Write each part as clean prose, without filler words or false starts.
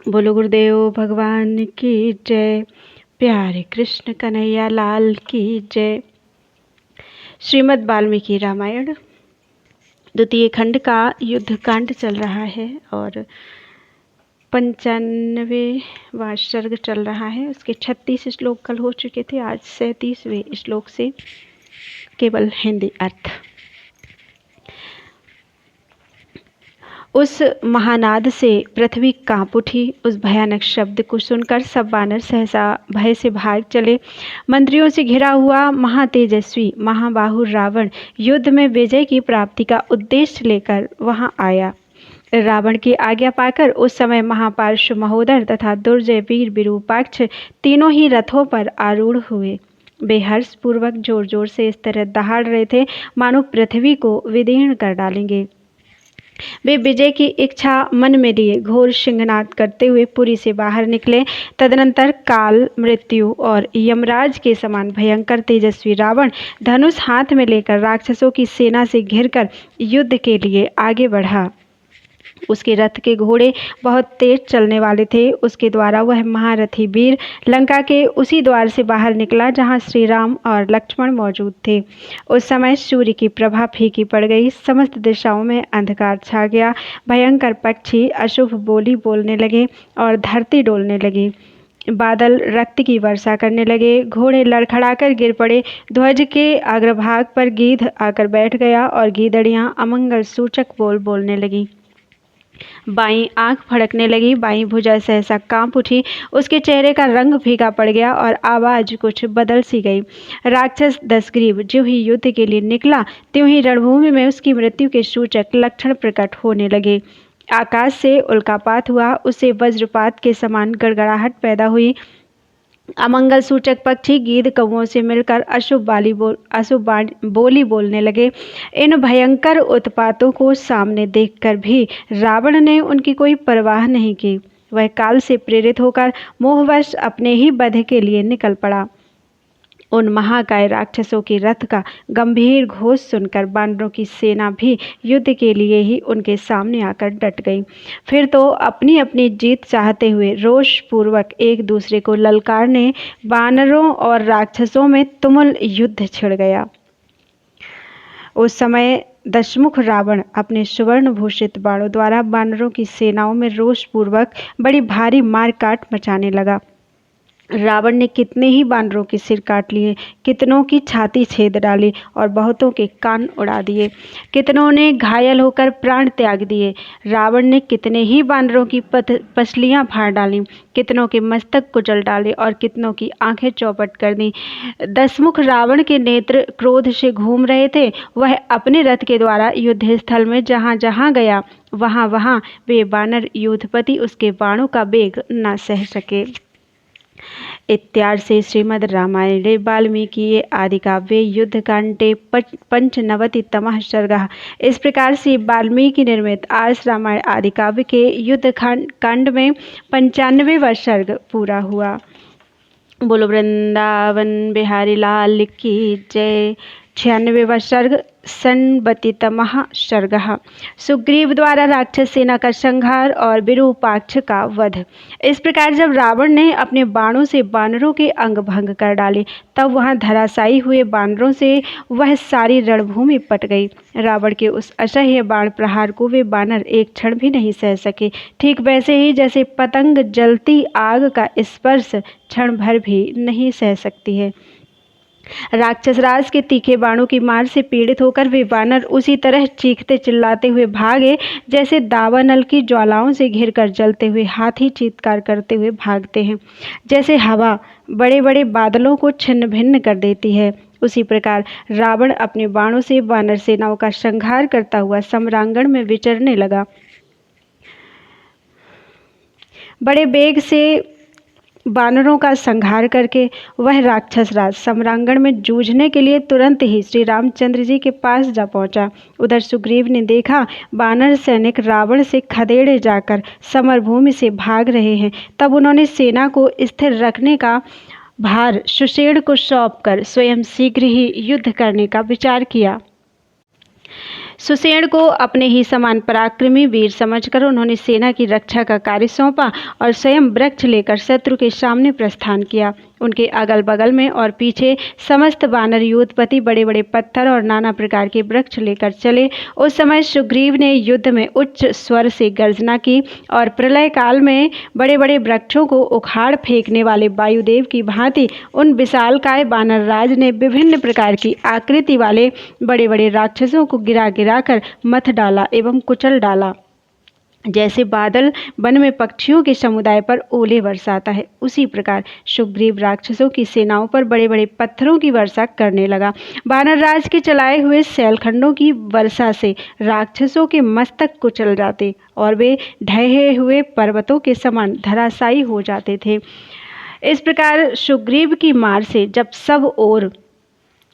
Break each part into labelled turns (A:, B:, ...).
A: बोलो गुरुदेव भगवान की जय। प्यारे कृष्ण कन्हैया लाल की जय। श्रीमद् वाल्मीकि रामायण द्वितीय खंड का युद्ध कांड चल रहा है और 95वां सर्ग चल रहा है। उसके 36 श्लोक कल हो चुके थे। आज 37वें श्लोक से केवल हिंदी अर्थ। उस महानाद से पृथ्वी कांप उठी। उस भयानक शब्द को सुनकर सब वानर सहसा भय से भाग चले। मंत्रियों से घिरा हुआ महातेजस्वी महाबाहु रावण युद्ध में विजय की प्राप्ति का उद्देश्य लेकर वहां आया। रावण की आज्ञा पाकर उस समय महापार्श्व महोदर तथा दुर्जय वीर विरूपाक्ष तीनों ही रथों पर आरूढ़ हुए। वे हर्ष पूर्वक जोर जोर से इस तरह दहाड़ रहे थे मानो पृथ्वी को विदीर्ण कर डालेंगे। वे विजय की इच्छा मन में लिए घोर सिंहनाद करते हुए पुरी से बाहर निकले। तदनंतर काल, मृत्यु और यमराज के समान भयंकर तेजस्वी रावण धनुष हाथ में लेकर राक्षसों की सेना से घिरकर युद्ध के लिए आगे बढ़ा। उसके रथ के घोड़े बहुत तेज चलने वाले थे। उसके द्वारा वह महारथी वीर लंका के उसी द्वार से बाहर निकला जहां श्री राम और लक्ष्मण मौजूद थे। उस समय सूर्य की प्रभा फीकी पड़ गई। समस्त दिशाओं में अंधकार छा गया। भयंकर पक्षी अशुभ बोली बोलने लगे और धरती डोलने लगी। बादल रक्त की वर्षा करने लगे। घोड़े लड़खड़ाकर गिर पड़े। ध्वज के अग्रभाग पर गीध आकर बैठ गया और गीदड़ियां अमंगल सूचक बोल बोलने लगी। बाईं आंख फड़कने लगी। बाईं भुजा सहसा कांप उठी। उसके चेहरे का रंग फीका पड़ गया और आवाज कुछ बदल सी गई। राक्षस दशग्रीव ज्यों ही युद्ध के लिए निकला त्यों ही रणभूमि में उसकी मृत्यु के सूचक लक्षण प्रकट होने लगे। आकाश से उल्कापात हुआ। उससे वज्रपात के समान गड़गड़ाहट पैदा हुई। अमंगल सूचक पक्षी गीध कौवों से मिलकर अशुभ बोली बोलने लगे। इन भयंकर उत्पातों को सामने देखकर भी रावण ने उनकी कोई परवाह नहीं की। वह काल से प्रेरित होकर मोहवश अपने ही वध के लिए निकल पड़ा। उन महाकाय राक्षसों के रथ का गंभीर घोष सुनकर वानरों की सेना भी युद्ध के लिए ही उनके सामने आकर डट गई। फिर तो अपनी अपनी जीत चाहते हुए रोष पूर्वक एक दूसरे को ललकारने वानरों और राक्षसों में तुमुल युद्ध छिड़ गया। उस समय दशमुख रावण अपने सुवर्ण भूषित बाणों द्वारा वानरों की सेनाओं में रोष पूर्वक बड़ी भारी मार काट मचाने लगा। रावण ने कितने ही वानरों के सिर काट लिए, कितनों की छाती छेद डाली और बहुतों के कान उड़ा दिए। कितनों ने घायल होकर प्राण त्याग दिए। रावण ने कितने ही वानरों की पसलियां फाड़ डाली, कितनों के मस्तक कुचल डाले और कितनों की आंखें चौपट कर दी। दशमुख रावण के नेत्र क्रोध से घूम रहे थे। वह अपने रथ के द्वारा युद्ध स्थल में जहां जहां गया वहां वहां वे वानर योधपति उसके बाणों का वेग न सह सके। इत्यार्थ से श्रीमद् रामायणे वाल्मीकि आदिकाव्ये युद्धकांडे 95तमः सर्गः। इस प्रकार से वाल्मीकि निर्मित आर्ष रामायण आदिकाव्य के युद्ध कांड में 95वां सर्ग पूरा हुआ। बोलो वृंदावन बिहारी लाल की जय। 96वां सर्ग षण्बतितमः सर्गः। सुग्रीव द्वारा राक्षस सेना का संहार और विरूपाक्ष का वध। इस प्रकार जब रावण ने अपने बाणों से वानरों के अंग भंग कर डाले तब वहां धराशायी हुए वानरों से वह सारी रणभूमि पट गई। रावण के उस असह्य बाण प्रहार को वे वानर एक क्षण भी नहीं सह सके। ठीक वैसे ही जैसे पतंग जलती आग का स्पर्श क्षण भर भी नहीं सह सकती है। राक्षस राज के तीखे बाणों की मार से पीड़ित होकर वे वानर उसी तरह चीखते चिल्लाते हुए भागे जैसे दावानल की ज्वालाओं से घिरकर जलते हुए हाथी चीत्कार करते हुए भागते हैं। जैसे हवा बड़े बड़े बादलों को छिन्न भिन्न कर देती है, उसी प्रकार रावण अपने बाणों से वानर सेनाओं का संहार करता हुआ सम्रांगण में विचरने लगा। बड़े वेग से वानरों का संहार करके वह राक्षस राज सम्रांगण में जूझने के लिए तुरंत ही श्री रामचंद्र जी के पास जा पहुंचा। उधर सुग्रीव ने देखा वानर सैनिक रावण से खदेड़े जाकर समरभूमि से भाग रहे हैं। तब उन्होंने सेना को स्थिर रखने का भार सुषेण को सौंपकर स्वयं शीघ्र ही युद्ध करने का विचार किया। सुसेन को अपने ही समान पराक्रमी वीर समझकर उन्होंने सेना की रक्षा का कार्य सौंपा और स्वयं वृक्ष लेकर शत्रु के सामने प्रस्थान किया। उनके अगल बगल में और पीछे समस्त वानर योद्धपति बड़े बड़े पत्थर और नाना प्रकार के वृक्ष लेकर चले। उस समय सुग्रीव ने युद्ध में उच्च स्वर से गर्जना की और प्रलय काल में बड़े बड़े वृक्षों को उखाड़ फेंकने वाले वायुदेव की भांति उन विशालकाय वानर राज ने विभिन्न प्रकार की आकृति वाले बड़े बड़े राक्षसों को गिरा गिराकर मथ डाला एवं कुचल डाला। जैसे बादल वन में पक्षियों के समुदाय पर ओले बरसाता है, उसी प्रकार सुग्रीव राक्षसों की सेनाओं पर बड़े बड़े पत्थरों की वर्षा करने लगा। वानरराज के चलाए हुए शैलखंडों की वर्षा से राक्षसों के मस्तक कुचल जाते और वे ढहे हुए पर्वतों के समान धराशायी हो जाते थे। इस प्रकार सुग्रीव की मार से जब सब ओर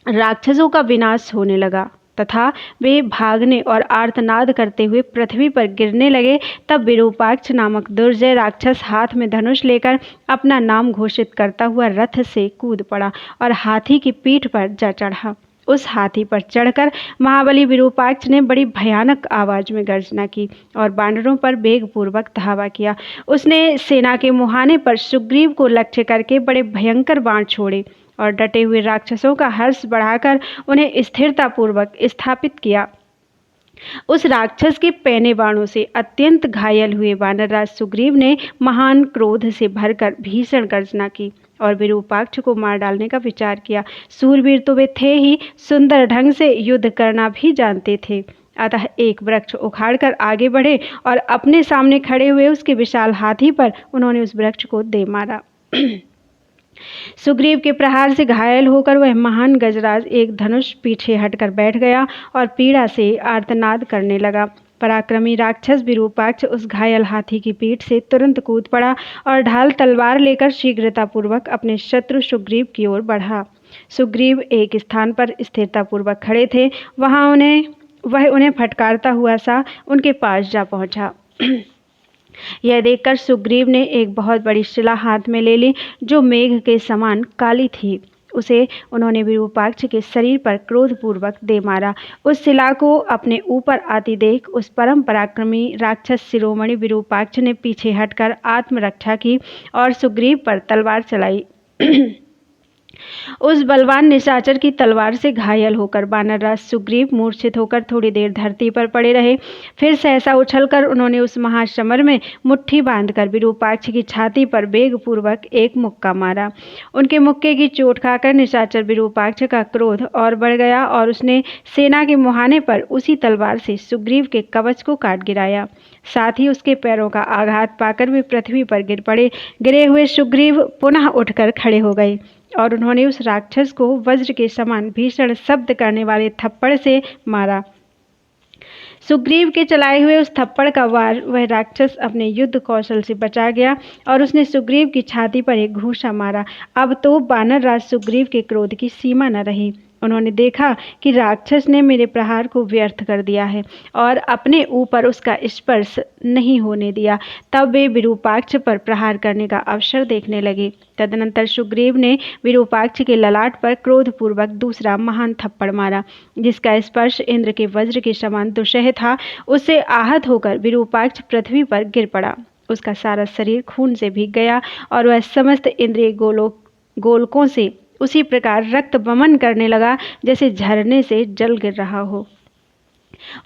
A: राक्षसों का विनाश होने लगा तथा वे भागने और आर्तनाद करते हुए पृथ्वी पर गिरने लगे, तब विरूपाक्ष नामक दुर्जय राक्षस हाथ में धनुष लेकर अपना नाम घोषित करता हुआ रथ से कूद पड़ा और हाथी की पीठ पर जा चढ़ा। उस हाथी पर चढ़कर महाबली विरूपाक्ष ने बड़ी भयानक आवाज में गर्जना की और बानरों पर वेगपूर्वक धावा किया। उसने सेना के मुहाने पर सुग्रीव को लक्ष्य करके बड़े भयंकर बाण छोड़े और डटे हुए राक्षसों का हर्ष बढ़ाकर उन्हें स्थिरतापूर्वक स्थापित किया। उस राक्षस के पैने बाणों से अत्यंत घायल हुए वानरराज सुग्रीव ने महान क्रोध से भरकर भीषण गर्जना की और विरूपाक्ष को मार डालने का विचार किया। सूरवीर तो वे थे ही, सुंदर ढंग से युद्ध करना भी जानते थे। अतः एक वृक्ष उखाड़कर आगे बढ़े और अपने सामने खड़े हुए उसके विशाल हाथी पर उन्होंने उस वृक्ष को दे मारा। सुग्रीव के प्रहार से घायल होकर वह महान गजराज एक धनुष पीछे हटकर बैठ गया और पीड़ा से आर्तनाद करने लगा। पराक्रमी राक्षस विरूपाक्ष उस घायल हाथी की पीठ से तुरंत कूद पड़ा और ढाल तलवार लेकर शीघ्रतापूर्वक अपने शत्रु सुग्रीव की ओर बढ़ा। सुग्रीव एक स्थान पर स्थिरतापूर्वक खड़े थे, वह उन्हें फटकारता हुआ सा उनके पास जा पहुंचा। यह देखकर सुग्रीव ने एक बहुत बड़ी शिला हाथ में ले ली जो मेघ के समान काली थी। उसे उन्होंने विरूपाक्ष के शरीर पर क्रोधपूर्वक दे मारा। उस शिला को अपने ऊपर आती देख उस परम पराक्रमी राक्षस शिरोमणि विरूपाक्ष ने पीछे हटकर आत्मरक्षा की और सुग्रीव पर तलवार चलाई। उस बलवान निशाचर की तलवार से घायल होकर वानरराज सुग्रीव मूर्छित होकर थोड़ी देर धरती पर पड़े रहे। फिर सहसा उछलकर उन्होंने उस महासमर में मुट्ठी बांधकर विरूपाक्ष की छाती पर वेगपूर्वक एक मुक्का मारा। उनके मुक्के की चोट खाकर निशाचर विरूपाक्ष का क्रोध और बढ़ गया और उसने सेना के मुहाने पर उसी तलवार से सुग्रीव के कवच को काट गिराया। साथ ही उसके पैरों का आघात पाकर वे पृथ्वी पर गिर पड़े। गिरे हुए सुग्रीव पुनः उठकर खड़े हो गए और उन्होंने उस राक्षस को वज्र के समान भीषण शब्द करने वाले थप्पड़ से मारा। सुग्रीव के चलाए हुए उस थप्पड़ का वार वह राक्षस अपने युद्ध कौशल से बचा गया और उसने सुग्रीव की छाती पर एक घूंसा मारा। अब तो वानरराज सुग्रीव के क्रोध की सीमा न रही। उन्होंने देखा कि राक्षस ने मेरे प्रहार को व्यर्थ कर दिया है और अपने ऊपर उसका स्पर्श नहीं होने दिया। तब वे विरूपाक्ष पर प्रहार करने का अवसर देखने लगे। तदनंतर सुग्रीव ने विरूपाक्ष के ललाट पर क्रोधपूर्वक दूसरा महान थप्पड़ मारा, जिसका स्पर्श इंद्र के वज्र के समान दुस्सह था। उससे आहत होकर विरूपाक्ष पृथ्वी पर गिर पड़ा। उसका सारा शरीर खून से भीग गया और वह समस्त इंद्रिय गोलकों से उसी प्रकार रक्त वमन करने लगा जैसे झरने से जल गिर रहा हो।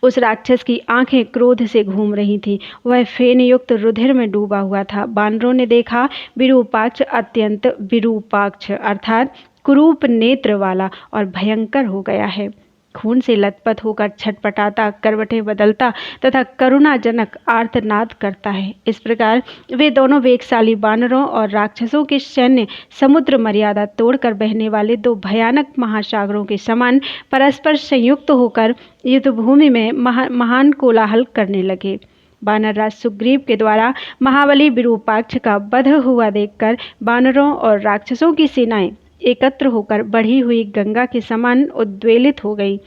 A: उस राक्षस की आंखें क्रोध से घूम रही थीं। वह फेन युक्त रुधिर में डूबा हुआ था। बानरों ने देखा विरूपाक्ष अत्यंत विरूपाक्ष अर्थात कुरूप नेत्र वाला और भयंकर हो गया है। खून से लथपथ होकर छटपटाता, करवटें बदलता तथा करुणाजनक आर्तनाद करता है। इस प्रकार वे दोनों वेगशाली बानरों और राक्षसों के सैन्य समुद्र मर्यादा तोड़कर बहने वाले दो भयानक महासागरों के समान परस्पर संयुक्त होकर युद्धभूमि में महान कोलाहल करने लगे। वानरराज सुग्रीव के द्वारा महाबली विरूपाक्ष का वध हुआ देखकर बानरों और राक्षसों की सेनाएं एकत्र होकर बढ़ी हुई गंगा के समान उद्वेलित हो गई।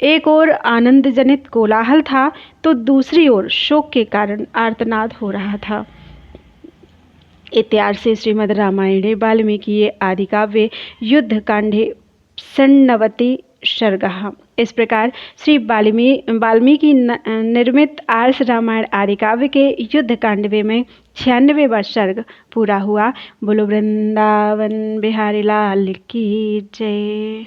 A: एक ओर आनंदजनित कोलाहल था तो दूसरी ओर शोक के कारण आर्तनाद हो रहा था। इत्यार्षे श्रीमद् रामायणे वाल्मीकि आदिकाव्ये युद्धकांडे षण्णवति सर्गः। इस प्रकार श्री वाल्मीकि निर्मित आर्ष रामायण आदि काव्य के युद्ध कांड में 96वां सर्ग पूरा हुआ। बोलो वृंदावन बिहारी लाल की जय।